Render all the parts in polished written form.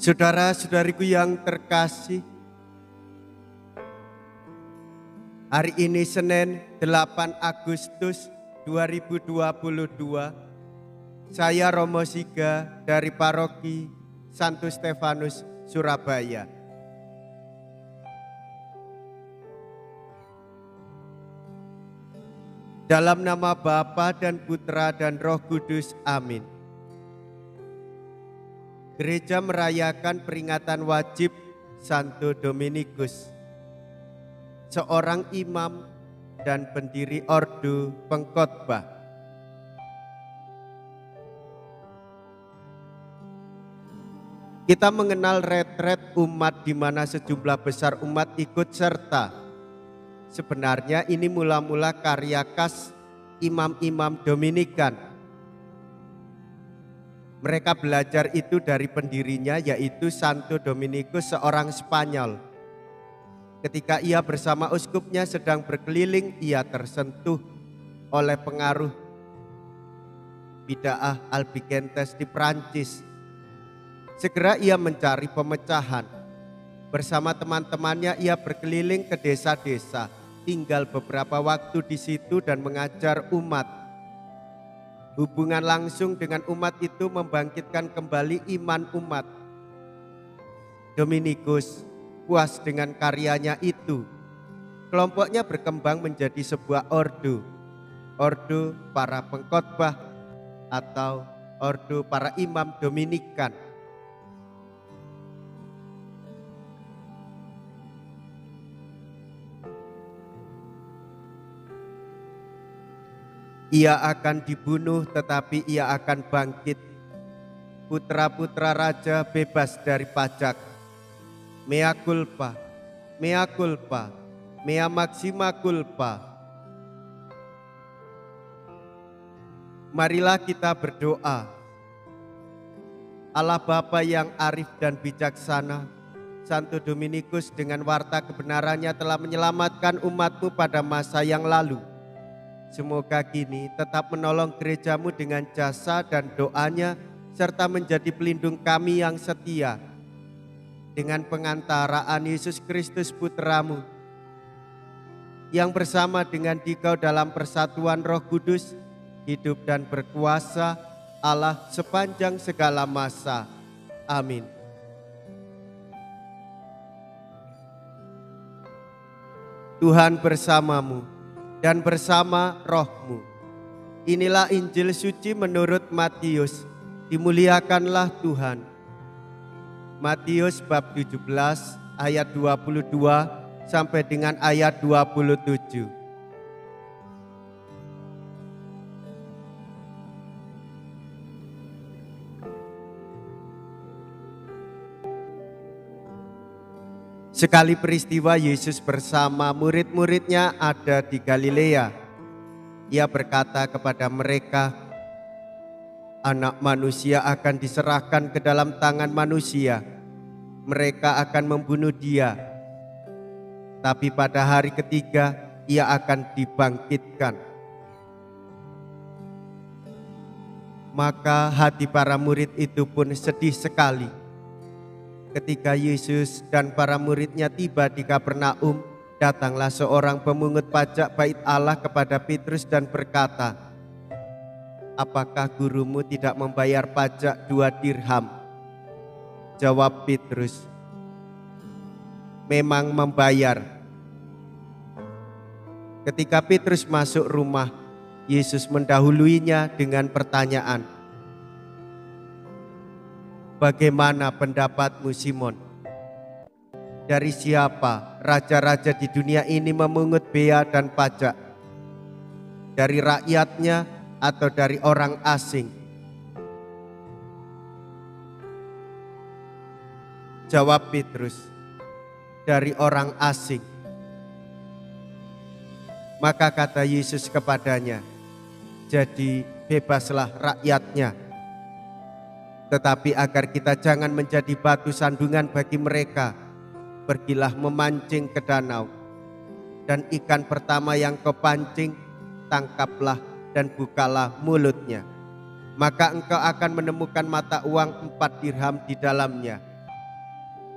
Saudara-saudariku yang terkasih, hari ini Senin 8 Agustus 2022, saya Romo Siga dari Paroki Santo Stefanus, Surabaya. Dalam nama Bapa dan Putra dan Roh Kudus, amin. Gereja merayakan peringatan wajib Santo Dominikus, seorang imam dan pendiri ordo pengkhotbah. Kita mengenal retret umat di mana sejumlah besar umat ikut serta. Sebenarnya ini mula-mula karya khas imam-imam Dominikan. Mereka belajar itu dari pendirinya, yaitu Santo Dominikus, seorang Spanyol. Ketika ia bersama uskupnya sedang berkeliling, ia tersentuh oleh pengaruh bid'ah Albigenses di Prancis. Segera ia mencari pemecahan. Bersama teman-temannya ia berkeliling ke desa-desa, tinggal beberapa waktu di situ dan mengajar umat. Hubungan langsung dengan umat itu membangkitkan kembali iman umat. Dominikus puas dengan karyanya itu. Kelompoknya berkembang menjadi sebuah ordo para pengkhotbah atau ordo para imam Dominikan. Ia akan dibunuh tetapi ia akan bangkit. Putra-putra raja bebas dari pajak. Mea culpa, mea culpa, mea maxima culpa. Marilah kita berdoa. Allah Bapa yang arif dan bijaksana, Santo Dominikus dengan warta kebenarannya telah menyelamatkan umatmu pada masa yang lalu. Semoga kini tetap menolong gerejamu dengan jasa dan doanya, serta menjadi pelindung kami yang setia. Dengan pengantaraan Yesus Kristus Putramu, yang bersama dengan Dikau dalam persatuan Roh Kudus, hidup dan berkuasa Allah sepanjang segala masa. Amin. Tuhan bersamamu dan bersama rohmu. Inilah Injil suci menurut Matius. Dimuliakanlah Tuhan. Matius bab 17 ayat 22 sampai dengan ayat 27. Sekali peristiwa Yesus bersama murid-muridnya ada di Galilea. Ia berkata kepada mereka, Anak manusia akan diserahkan ke dalam tangan manusia. Mereka akan membunuh dia. Tapi pada hari ketiga ia akan dibangkitkan. Maka hati para murid itu pun sedih sekali. Ketika Yesus dan para muridnya tiba di Kapernaum, datanglah seorang pemungut pajak bait Allah kepada Petrus dan berkata, Apakah gurumu tidak membayar pajak 2 dirham? Jawab Petrus, Memang membayar. Ketika Petrus masuk rumah, Yesus mendahuluinya dengan pertanyaan, Bagaimana pendapatmu Simon? Dari siapa raja-raja di dunia ini memungut bea dan pajak? Dari rakyatnya atau dari orang asing? Jawab Petrus, dari orang asing. Maka kata Yesus kepadanya, Jadi bebaslah rakyatnya. Tetapi agar kita jangan menjadi batu sandungan bagi mereka, pergilah memancing ke danau. Dan ikan pertama yang kau pancing, tangkaplah dan bukalah mulutnya. Maka engkau akan menemukan mata uang 4 dirham di dalamnya.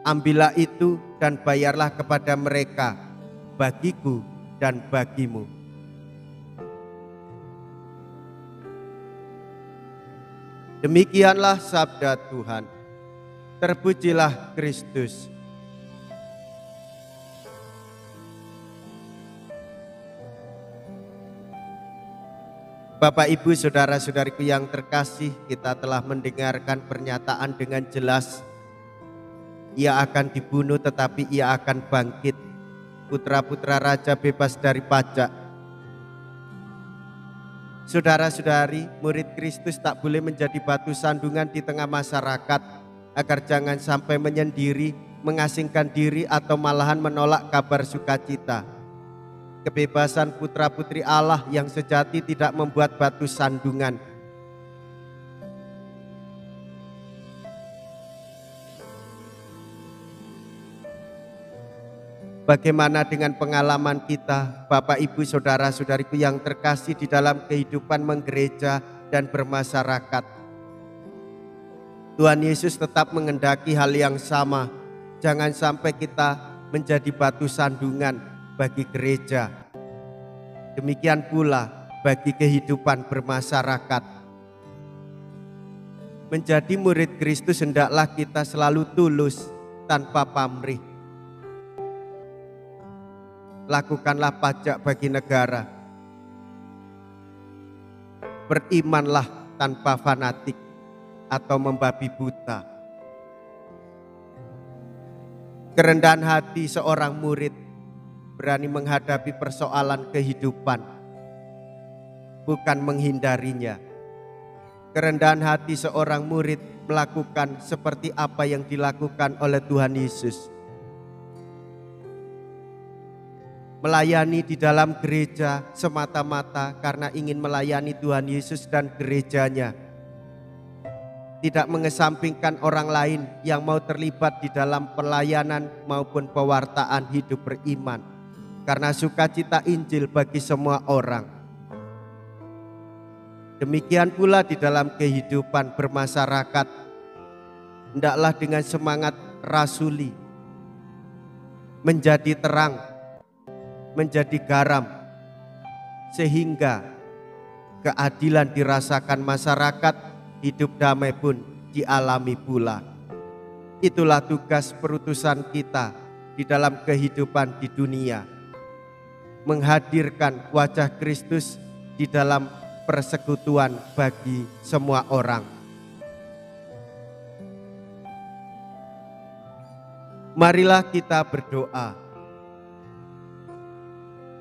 Ambillah itu dan bayarlah kepada mereka, bagiku dan bagimu. Demikianlah sabda Tuhan. Terpujilah Kristus. Bapak, Ibu, saudara-saudariku yang terkasih, kita telah mendengarkan pernyataan dengan jelas. Ia akan dibunuh tetapi ia akan bangkit. Putra-putra raja bebas dari pajak. Saudara-saudari, murid Kristus tak boleh menjadi batu sandungan di tengah masyarakat, agar jangan sampai menyendiri, mengasingkan diri atau malahan menolak kabar sukacita. Kebebasan putra-putri Allah yang sejati tidak membuat batu sandungan. Bagaimana dengan pengalaman kita, Bapak, Ibu, saudara-saudariku yang terkasih di dalam kehidupan menggereja dan bermasyarakat? Tuhan Yesus tetap mengendaki hal yang sama. Jangan sampai kita menjadi batu sandungan bagi gereja. Demikian pula bagi kehidupan bermasyarakat. Menjadi murid Kristus hendaklah kita selalu tulus tanpa pamrih. Lakukanlah pajak bagi negara. Berimanlah tanpa fanatik atau membabi buta. Kerendahan hati seorang murid berani menghadapi persoalan kehidupan, bukan menghindarinya. Kerendahan hati seorang murid melakukan seperti apa yang dilakukan oleh Tuhan Yesus. Melayani di dalam gereja semata-mata karena ingin melayani Tuhan Yesus dan gerejanya. Tidak mengesampingkan orang lain yang mau terlibat di dalam pelayanan maupun pewartaan hidup beriman. Karena sukacita Injil bagi semua orang. Demikian pula di dalam kehidupan bermasyarakat. Hendaklah dengan semangat rasuli. Menjadi terang, menjadi garam, sehingga keadilan dirasakan masyarakat, hidup damai pun dialami pula. Itulah tugas perutusan kita di dalam kehidupan di dunia. Menghadirkan wajah Kristus di dalam persekutuan bagi semua orang. Marilah kita berdoa.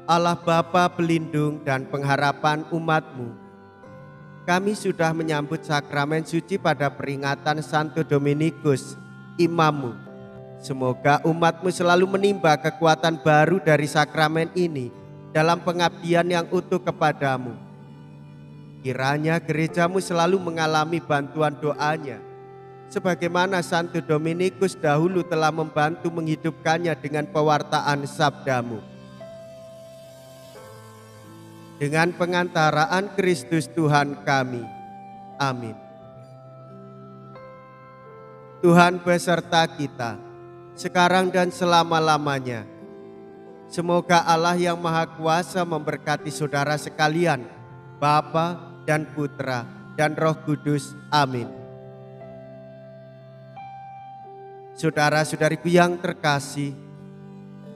Allah Bapa pelindung dan pengharapan umat-Mu, kami sudah menyambut sakramen suci pada peringatan Santo Dominikus, imam-Mu. Semoga umat-Mu selalu menimba kekuatan baru dari sakramen ini dalam pengabdian yang utuh kepadamu. Kiranya gereja-Mu selalu mengalami bantuan doanya, sebagaimana Santo Dominikus dahulu telah membantu menghidupkannya dengan pewartaan sabda-Mu. Dengan pengantaraan Kristus Tuhan kami. Amin. Tuhan beserta kita, sekarang dan selama-lamanya. Semoga Allah yang Maha Kuasa memberkati saudara sekalian, Bapa dan Putra dan Roh Kudus. Amin. Saudara-saudariku yang terkasih,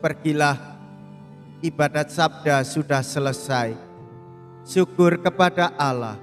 pergilah, ibadat sabda sudah selesai. Syukur kepada Allah.